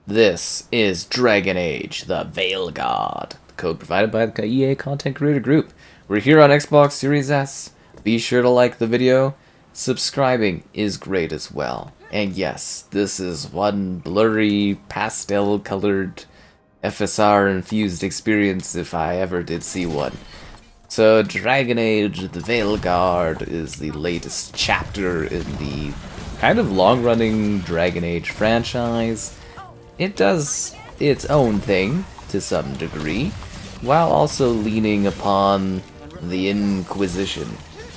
This is Dragon Age, the Veilguard, the code provided by the EA Content Creator Group. We're here on Xbox Series S. Be sure to like the video. Subscribing is great as well. And yes, this is one blurry, pastel-colored, FSR-infused experience if I ever did see one. So, Dragon Age, the Veilguard is the latest chapter in the kind of long-running Dragon Age franchise. It does its own thing, to some degree, while also leaning upon the Inquisition,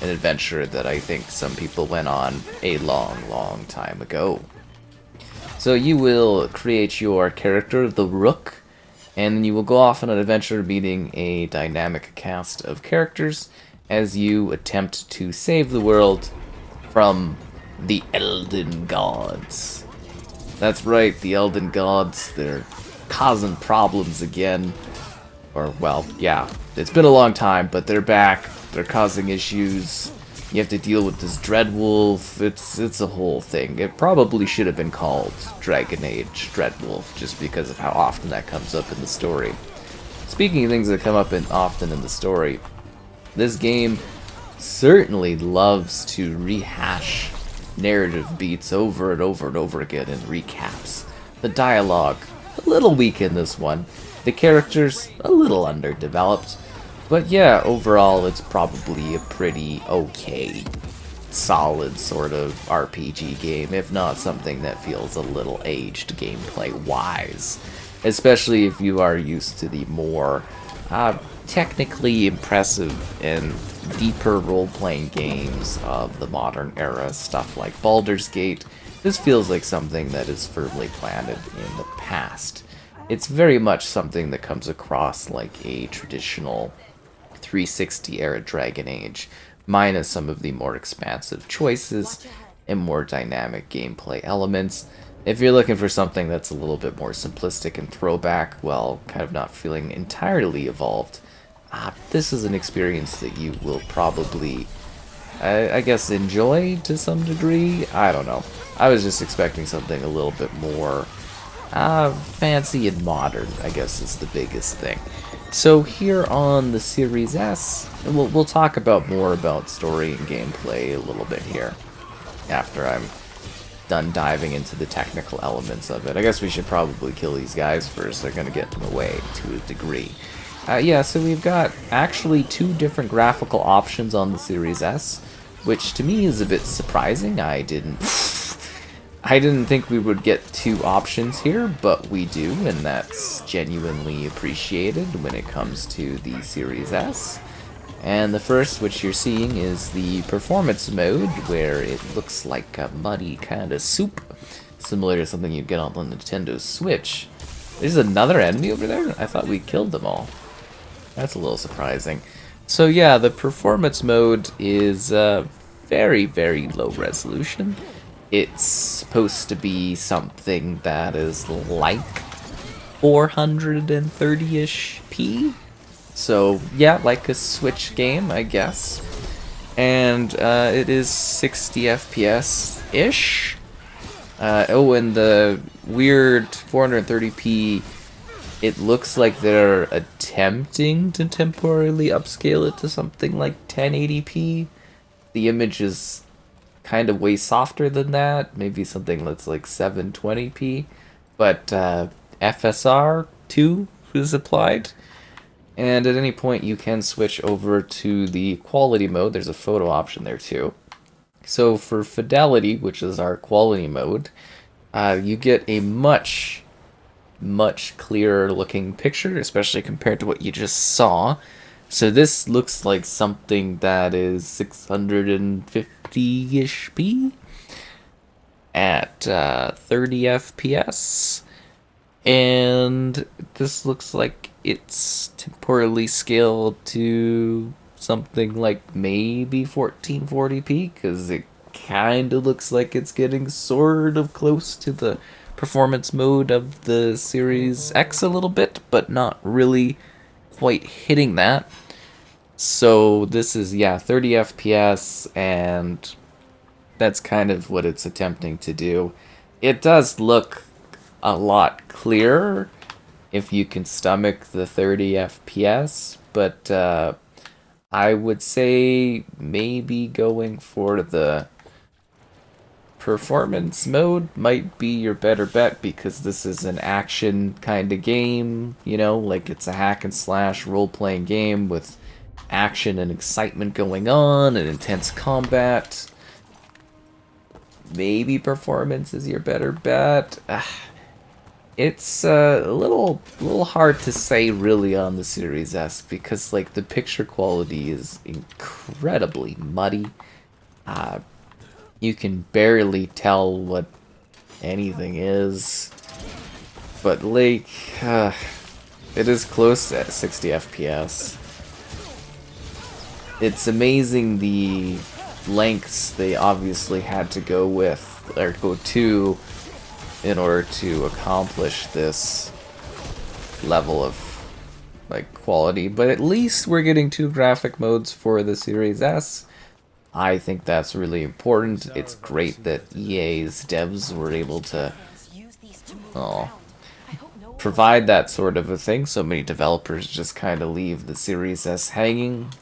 an adventure that I think some people went on a long time ago. So you will create your character, the Rook, and then you will go off on an adventure meeting a dynamic cast of characters as you attempt to save the world from the Elden Gods. That's right, the Elden Gods, they're causing problems again. Or, well, yeah, it's been a long time, but they're back. They're causing issues. You have to deal with this Dreadwolf. It's a whole thing. It probably should have been called Dragon Age Dreadwolf, just because of how often that comes up in the story. Speaking of things that come up often in the story, this game certainly loves to rehash narrative beats over and over and over again in recaps. The dialogue, a little weak in this one. The characters, a little underdeveloped. But yeah, overall it's probably a pretty okay, solid sort of RPG game, if not something that feels a little aged gameplay-wise. Especially if you are used to the more technically impressive and deeper role-playing games of the modern era, stuff like Baldur's Gate. This feels like something that is firmly planted in the past. It's very much something that comes across like a traditional 360 era Dragon Age, minus some of the more expansive choices and more dynamic gameplay elements. If you're looking for something that's a little bit more simplistic and throwback, while kind of not feeling entirely evolved, this is an experience that you will probably, I guess, enjoy to some degree. I don't know. I was just expecting something a little bit more fancy and modern, I guess, is the biggest thing. So here on the Series S, and we'll talk about more about story and gameplay a little bit here after I'm done diving into the technical elements of it. I guess we should probably kill these guys first. They're going to get in the way to a degree. Yeah, so we've got actually two different graphical options on the Series S, which to me is a bit surprising. I didn't think we would get two options here, but we do, and that's genuinely appreciated when it comes to the Series S. And the first, which you're seeing, is the performance mode, where it looks like a muddy kind of soup, similar to something you'd get on the Nintendo Switch. There's another enemy over there? I thought we killed them all. That's a little surprising. So yeah, the performance mode is very low resolution. It's supposed to be something that is like 430-ish p. So yeah, like a Switch game, I guess. And it is 60 FPS-ish. Oh, and the weird 430p, it looks like they're attempting to temporarily upscale it to something like 1080p. The image is kind of way softer than that, maybe something that's like 720p, but FSR 2 is applied, and at any point you can switch over to the quality mode. There's a photo option there too. So for fidelity, which is our quality mode, you get a much clearer looking picture, especially compared to what you just saw. So this looks like something that is 650-ish p at 30 FPS. And this looks like it's temporally scaled to something like maybe 1440p, because it kind of looks like it's getting sort of close to the performance mode of the Series X a little bit, but not really quite hitting that. So this is, yeah, 30 FPS, and that's kind of what it's attempting to do. It does look a lot clearer if you can stomach the 30 FPS, but I would say maybe going for the performance mode might be your better bet, because this is an action kind of game, you know, like it's a hack and slash role-playing game with action and excitement going on and intense combat. Maybe performance is your better bet. It's a little hard to say really on the Series S, because like the picture quality is incredibly muddy. You can barely tell what anything is, but like it is close to 60 FPS. It's amazing the lengths they obviously had to go with, or go to, in order to accomplish this level of like quality. But at least we're getting 2 graphic modes for the Series S. I think that's really important. It's great that EA's devs were able to provide that sort of a thing. So many developers just kind of leave the Series S hanging.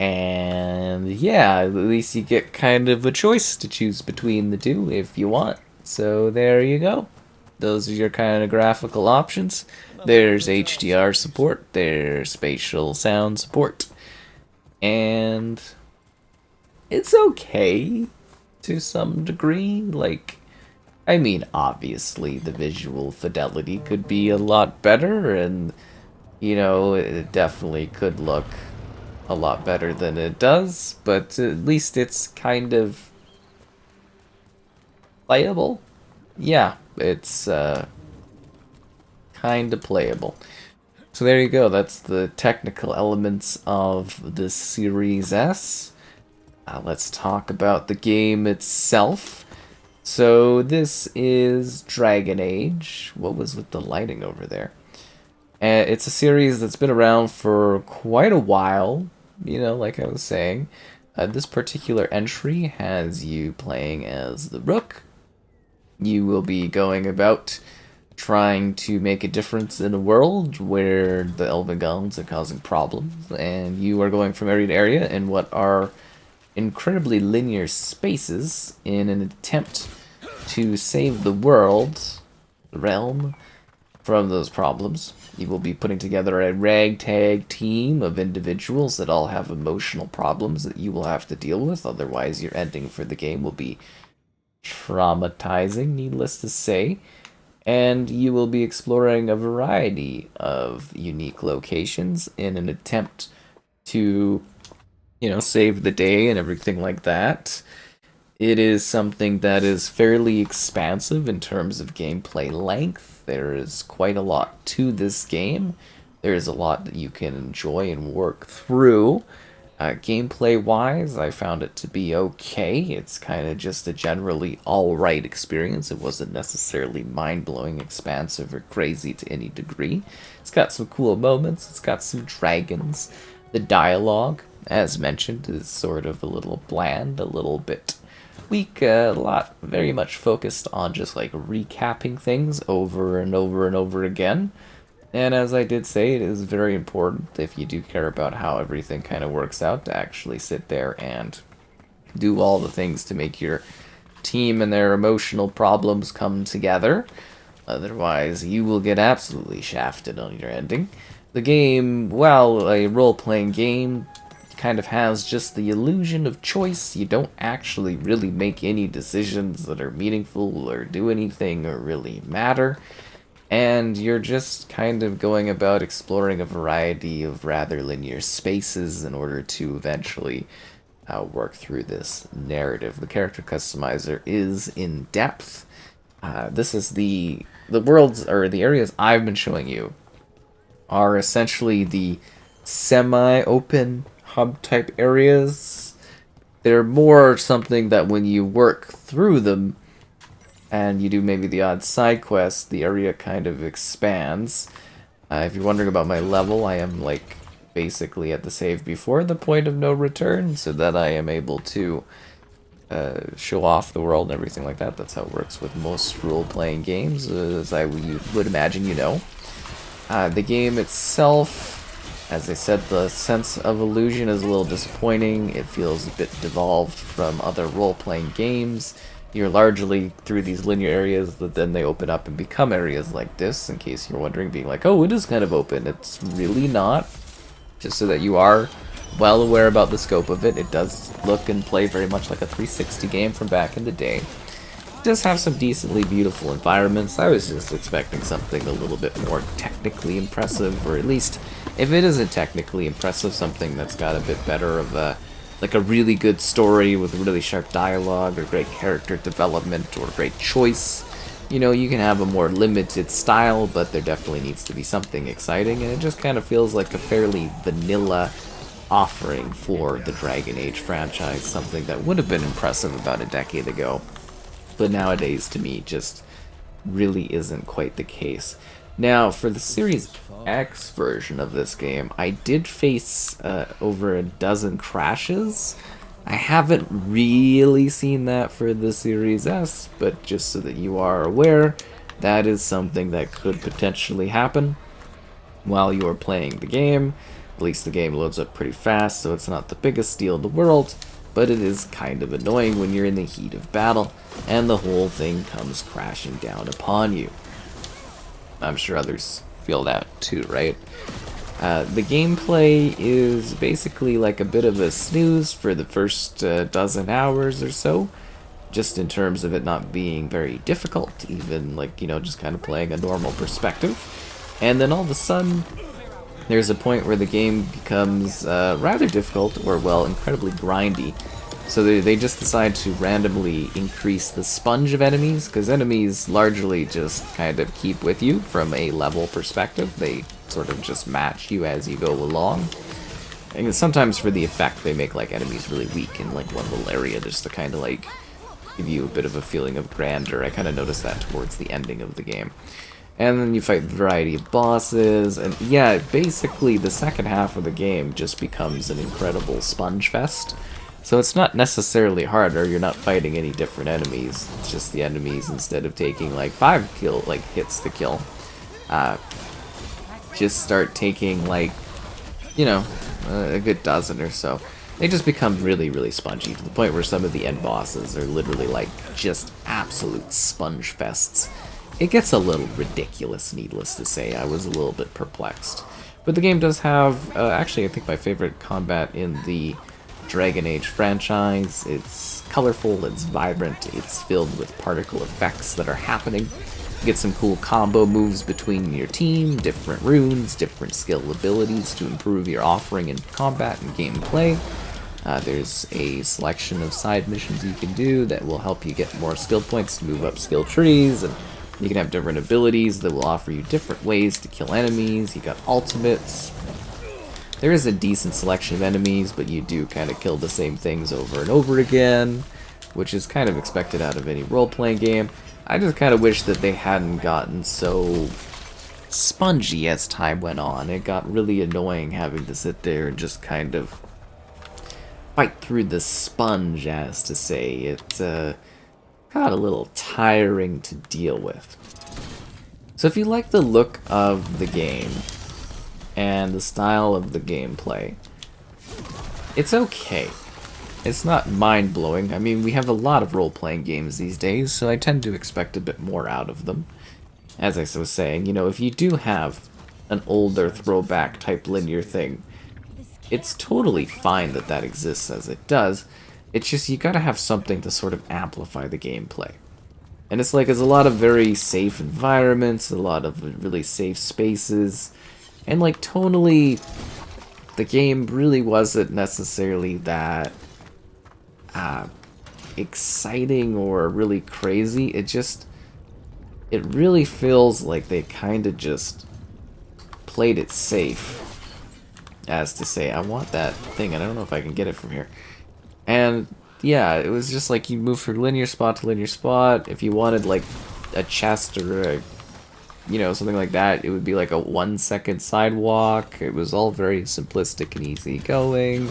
And yeah, at least you get kind of a choice to choose between the two if you want. So there you go. Those are your kind of graphical options. There's HDR support, there's spatial sound support, and it's okay to some degree. Like, I mean, obviously the visual fidelity could be a lot better, and you know, it definitely could look a lot better than it does, but at least it's kind of playable. Yeah, it's kind of playable. So there you go, that's the technical elements of the Series S. Let's talk about the game itself. So this is Dragon Age. What was with the lighting over there? It's a series that's been around for quite a while, you know, like I was saying. This particular entry has you playing as the Rook. You will be going about trying to make a difference in a world where the elven gods are causing problems, and you are going from area to area in what are incredibly linear spaces in an attempt to save the world, the realm, from those problems. You will be putting together a ragtag team of individuals that all have emotional problems that you will have to deal with, otherwise your ending for the game will be traumatizing, needless to say. And you will be exploring a variety of unique locations in an attempt to, you know, save the day and everything like that. It is something that is fairly expansive in terms of gameplay length. There is quite a lot to this game. There is a lot that you can enjoy and work through. Gameplay-wise, I found it to be okay. It's kind of just a generally alright experience. It wasn't necessarily mind-blowing, expansive, or crazy to any degree. It's got some cool moments. It's got some dragons. The dialogue, as mentioned, is sort of a little bland, a little bit week, a lot very much focused on just like recapping things over and over and over again. And as I did say, it is very important, if you do care about how everything kind of works out, to actually sit there and do all the things to make your team and their emotional problems come together. Otherwise, you will get absolutely shafted on your ending. The game, while a role-playing game, kind of has just the illusion of choice. You don't actually really make any decisions that are meaningful or do anything or really matter. And you're just kind of going about exploring a variety of rather linear spaces in order to eventually work through this narrative. The character customizer is in depth. This is the worlds, or the areas I've been showing you, are essentially the semi-open hub-type areas. They're more something that when you work through them, and you do maybe the odd side quest, the area kind of expands. If you're wondering about my level, I am like basically at the save before the point of no return, so that I am able to show off the world and everything like that. That's how it works with most role-playing games, as I would imagine you know. The game itself, as I said, the sense of illusion is a little disappointing. It feels a bit devolved from other role-playing games. You're largely through these linear areas that then they open up and become areas like this, in case you're wondering, being like, oh, it is kind of open. It's really not. Just so that you are well aware about the scope of it. It does look and play very much like a 360 game from back in the day. It does have some decently beautiful environments. I was just expecting something a little bit more technically impressive, or at least, if it isn't technically impressive, something that's got a bit better of a like a really good story with really sharp dialogue, or great character development, or great choice. You know, you can have a more limited style, but there definitely needs to be something exciting, and it just kind of feels like a fairly vanilla offering for the Dragon Age franchise, something that would have been impressive about a decade ago, but nowadays to me just really isn't quite the case. Now, for the Series X version of this game, I did face over a dozen crashes. I haven't really seen that for the Series S, but just so that you are aware, that is something that could potentially happen while you're playing the game. At least the game loads up pretty fast, so it's not the biggest deal in the world, but it is kind of annoying when you're in the heat of battle, and the whole thing comes crashing down upon you. I'm sure others feel that too, right? The gameplay is basically like a bit of a snooze for the first dozen hours or so, just in terms of it not being very difficult, even like, you know, just kind of playing a normal perspective. And then all of a sudden, there's a point where the game becomes rather difficult, or, well, incredibly grindy. So they just decide to randomly increase the sponge of enemies, because enemies largely just kind of keep with you from a level perspective. They sort of just match you as you go along. And sometimes for the effect, they make like enemies really weak in like one little area, just to kind of like give you a bit of a feeling of grandeur. I kind of noticed that towards the ending of the game. And then you fight a variety of bosses, and yeah, basically the second half of the game just becomes an incredible sponge fest. So it's not necessarily harder, you're not fighting any different enemies, it's just the enemies, instead of taking like 5 hits to kill, just start taking like, you know, a good dozen or so. They just become really, really spongy, to the point where some of the end bosses are literally like just absolute sponge fests. It gets a little ridiculous, needless to say. I was a little bit perplexed. But the game does have, actually I think my favorite combat in the Dragon Age franchise. It's colorful, it's vibrant, it's filled with particle effects that are happening. You get some cool combo moves between your team, different runes, different skill abilities to improve your offering in combat and gameplay. There's a selection of side missions you can do that will help you get more skill points to move up skill trees, and you can have different abilities that will offer you different ways to kill enemies. You got ultimates. There is a decent selection of enemies, but you do kind of kill the same things over and over again, which is kind of expected out of any role-playing game. I just kind of wish that they hadn't gotten so spongy as time went on. It got really annoying having to sit there and just kind of fight through the sponge, as to say. It got a little tiring to deal with. So if you like the look of the game and the style of the gameplay, it's okay. It's not mind-blowing. I mean, we have a lot of role-playing games these days, so I tend to expect a bit more out of them. As I was saying, you know, if you do have an older throwback type linear thing, it's totally fine that that exists as it does. It's just you gotta have something to sort of amplify the gameplay. And it's like, there's a lot of very safe environments, a lot of really safe spaces, and like tonally, the game really wasn't necessarily that exciting or really crazy. It really feels like they kind of just played it safe. As to say, I want that thing, and I don't know if I can get it from here. And yeah, it was just like you move from linear spot to linear spot. If you wanted like a chest or a, you know, something like that, it would be like a 1-second sidewalk. It was all very simplistic and easy going.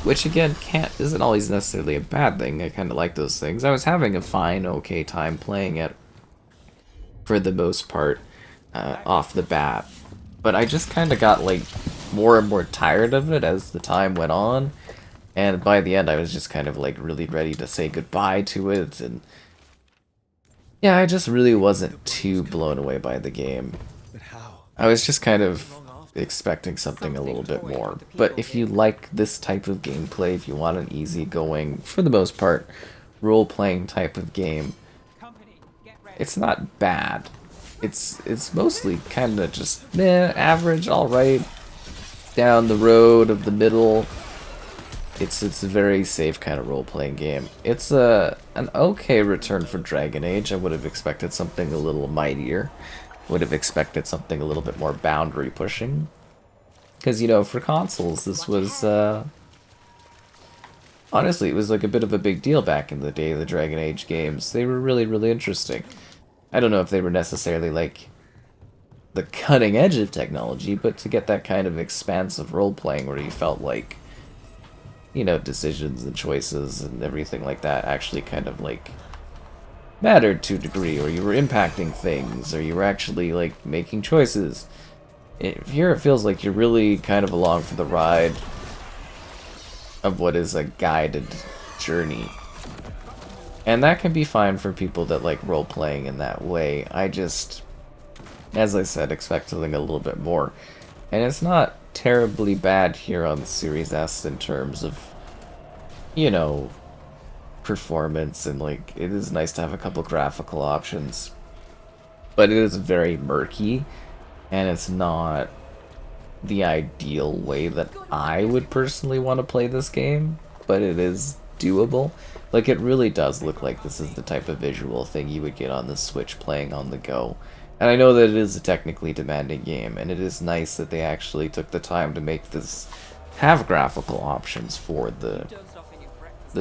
which again isn't always necessarily a bad thing. I kind of like those things. I was having a fine, okay time playing it for the most part off the bat, but I just kind of got like more and more tired of it as the time went on, and by the end I was just kind of like really ready to say goodbye to it, and yeah, I just really wasn't too blown away by the game. I was just kind of expecting something a little bit more. But if you like this type of gameplay, if you want an easygoing, for the most part, role-playing type of game, it's not bad. It's mostly kind of just average, alright, down the road of the middle. It's a very safe kind of role-playing game. It's an okay return for Dragon Age. I would have expected something a little mightier. Would have expected something a little bit more boundary pushing. Because, you know, for consoles, this was, honestly, it was like a bit of a big deal back in the day, the Dragon Age games. They were really, really interesting. I don't know if they were necessarily, like, the cutting edge of technology, but to get that kind of expansive role-playing where you felt like, you know, decisions and choices and everything like that actually kind of, like, mattered to a degree, or you were impacting things, or you were actually, like, making choices. Here it feels like you're really kind of along for the ride of what is a guided journey. And that can be fine for people that like role-playing in that way. I just, as I said, expect something a little bit more. And it's not terribly bad here on the Series S in terms of, you know, performance, and like it is nice to have a couple graphical options, but it is very murky, and it's not the ideal way that I would personally want to play this game, but it is doable. Like, it really does look like this is the type of visual thing you would get on the Switch playing on the go. And I know that it is a technically demanding game, and it is nice that they actually took the time to make this have graphical options for the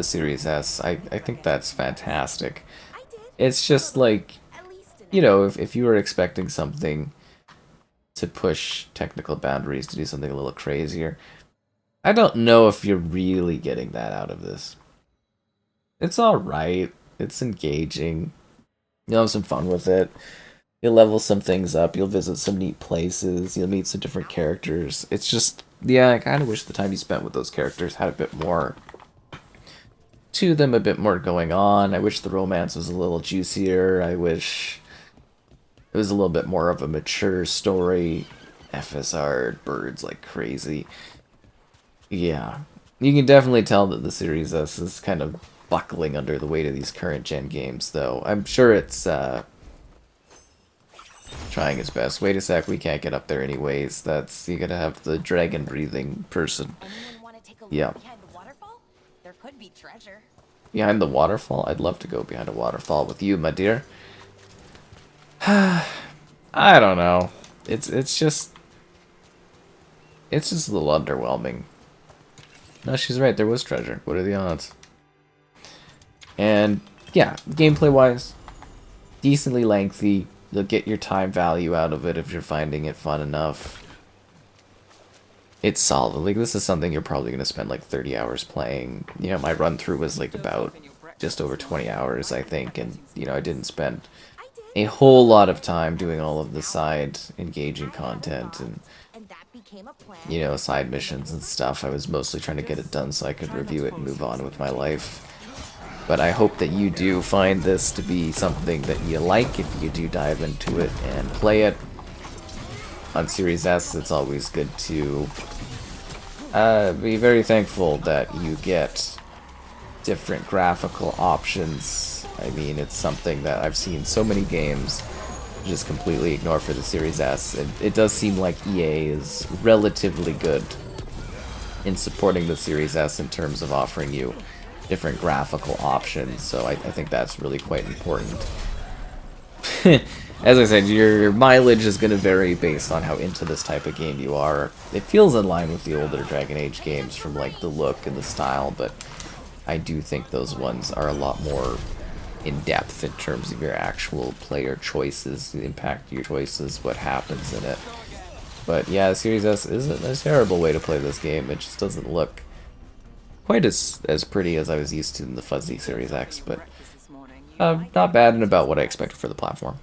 Series S. I think that's fantastic. It's just like, you know, if you were expecting something to push technical boundaries, to do something a little crazier, I don't know if you're really getting that out of this. It's alright. It's engaging. You'll have some fun with it. You'll level some things up. You'll visit some neat places. You'll meet some different characters. It's just, yeah, I kind of wish the time you spent with those characters had a bit more to them, a bit more going on. I wish the romance was a little juicier. I wish it was a little bit more of a mature story. FSR birds like crazy. Yeah. You can definitely tell that the Series S is kind of buckling under the weight of these current gen games, though. I'm sure it's trying its best. Wait a sec, we can't get up there anyways. You gotta have the dragon breathing person. Yeah. There could be treasure. Behind the waterfall? I'd love to go behind a waterfall with you, my dear. I don't know. It's just a little underwhelming. No, she's right. There was treasure. What are the odds? And yeah, gameplay-wise, decently lengthy. You'll get your time value out of it if you're finding it fun enough. It's solid. Like, this is something you're probably going to spend like 30 hours playing. You know, my run-through was like about just over 20 hours, I think, and, you know, I didn't spend a whole lot of time doing all of the side engaging content and, you know, side missions and stuff. I was mostly trying to get it done so I could review it and move on with my life. But I hope that you do find this to be something that you like if you do dive into it and play it. On Series S, it's always good to be very thankful that you get different graphical options. I mean, it's something that I've seen so many games just completely ignore for the Series S. It does seem like EA is relatively good in supporting the Series S in terms of offering you different graphical options, so I think that's really quite important. As I said, your mileage is going to vary based on how into this type of game you are. It feels in line with the older Dragon Age games from like the look and the style, but I do think those ones are a lot more in-depth in terms of your actual player choices, the impact of your choices, what happens in it. But yeah, Series S isn't a terrible way to play this game. It just doesn't look quite as pretty as I was used to in the fuzzy Series X, but not bad and about what I expected for the platform.